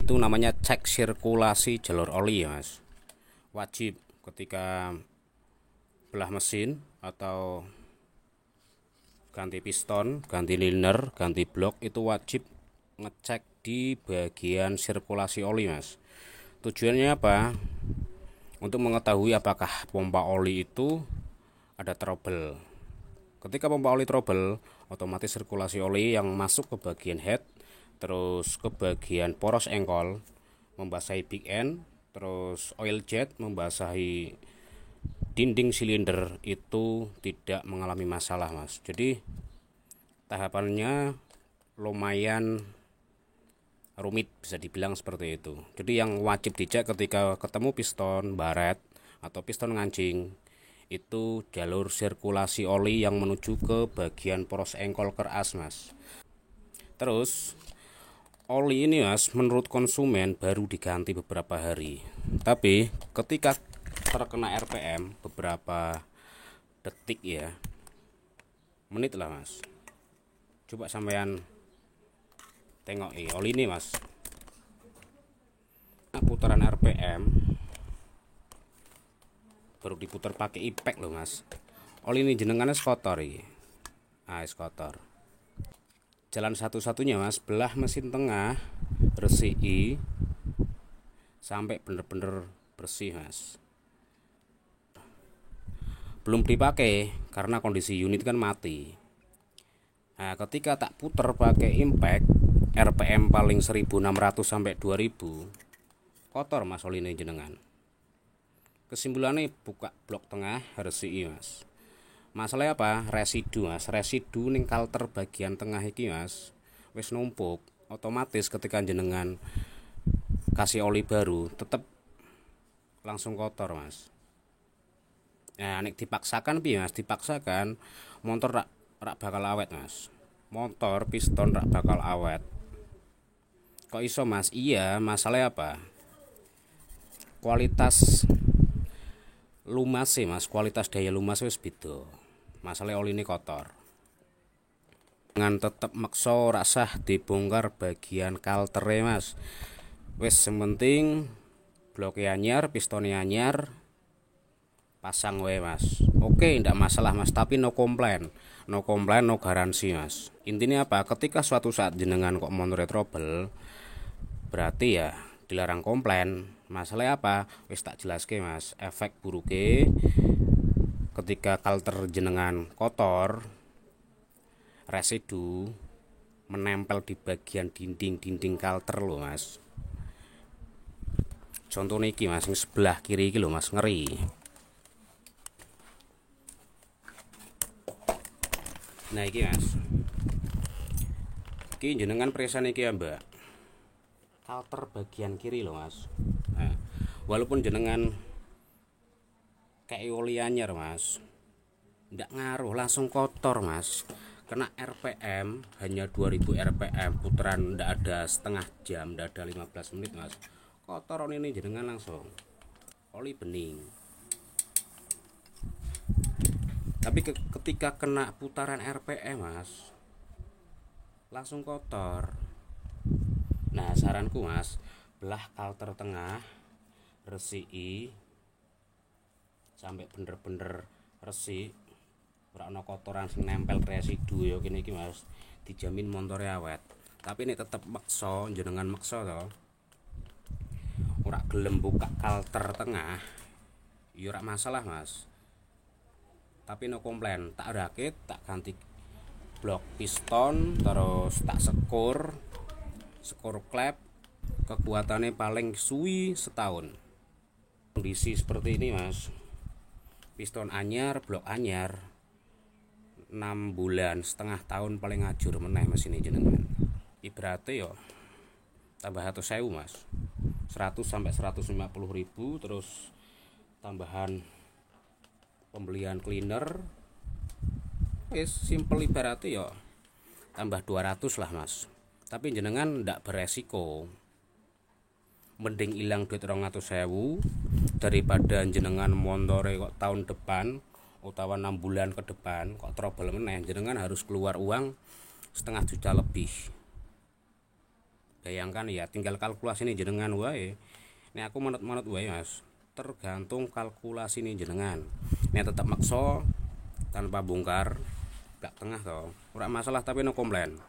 itu namanya cek sirkulasi jalur oli ya mas. Wajib ketika belah mesin atau ganti piston, ganti liner, ganti blok itu wajib ngecek di bagian sirkulasi oli mas. Tujuannya apa? Untuk mengetahui apakah pompa oli itu ada trouble. Ketika pompa oli trouble, otomatis sirkulasi oli yang masuk ke bagian head, terus ke bagian poros engkol, membasahi big end, terus oil jet membasahi dinding silinder itu tidak mengalami masalah mas. Jadi tahapannya lumayan rumit, bisa dibilang seperti itu. Jadi yang wajib dicek ketika ketemu piston baret atau piston ngancing itu jalur sirkulasi oli yang menuju ke bagian poros engkol keras mas. Terus oli ini mas menurut konsumen baru diganti beberapa hari, tapi ketika terkena RPM beberapa detik ya, menit lah mas, coba sampean tengok oli ini mas, putaran RPM baru diputar pakai impact loh mas. Oli ini jenengannya kotor ya, kotor. Jalan satu-satunya mas, belah mesin tengah resiki sampai bener-bener bersih mas. Belum dipakai karena kondisi unit kan mati. Nah ketika tak puter pakai impact RPM paling 1600 sampai 2000, kotor mas oli ini jenengan. Kesimpulannya buka blok tengah resiki mas. Masalahnya apa? Residu mas, residu ning kalter bagian tengah iki mas wis numpuk. Otomatis ketika jenengan kasih oli baru tetep langsung kotor mas. Nah nek dipaksakan piye mas? Dipaksakan motor rak bakal awet mas. Motor piston rak bakal awet. Kok iso mas? Iya, masalahnya apa? Kualitas lumas sih mas, kualitas daya lumas wis beda. Masalah oli ini kotor. Dengan tetep makso rasah dibongkar bagian kaltere mas. Wis sementing bloknya anyar, pistonnya anyar, pasang wae mas. Oke, ndak masalah mas, tapi no komplain, no garansi mas. Intinya apa? Ketika suatu saat jenengan kok motor trouble, berarti ya dilarang komplain. Masalahnya apa? Wis tak jelaske mas. Efek buruknya ketika kalter jenengan kotor, residu menempel di bagian dinding kalter loh mas. Contohnya iki mas, sebelah kiri iki loh mas, ngeri. Nah iki mas, iki jenengan perisan iki ya mbak, kalter bagian kiri loh mas. Nah, walaupun jenengan kayak oli anyar mas, ndak ngaruh, langsung kotor mas. Kena RPM hanya 2000 RPM, putaran ndak ada setengah jam, ndak ada 15 menit mas, kotor ini jenengan langsung oli bening. Tapi ketika kena putaran RPM mas, langsung kotor. Nah saranku mas, belah kalter tengah resiki sampai bener-bener resik, ora ana kotoran sing nempel residu ya kene iki mas, dijamin motornya awet. Tapi ini tetep maksa, jenengan maksa to, ora gelem buka kalter tengah ya ora masalah mas, tapi no komplain. Tak rakit, tak ganti blok piston, terus tak sekur klep, kekuatannya paling suwi setahun. Kondisi seperti ini mas, piston anyar, blok anyar, 6 bulan setengah tahun paling ngajur meneh mesin ini jenengan. Ibaratnya yo tambah 100.000 mas, 100 sampai 150.000, terus tambahan pembelian cleaner, wis simple ibaratnya yo tambah 200 lah mas. Tapi jenengan ndak beresiko, mending ilang duit 200.000 daripada jenengan montore kok tahun depan utawa 6 bulan ke depan kok trouble meneh, jenengan harus keluar uang 500.000 lebih. bayangkan ya, tinggal kalkulasi nih jenengan wae. Ini aku manut-manut wae Mas, tergantung kalkulasi nih jenengan. Ini tetap makso tanpa bongkar gak tengah toh ora masalah, tapi no komplain.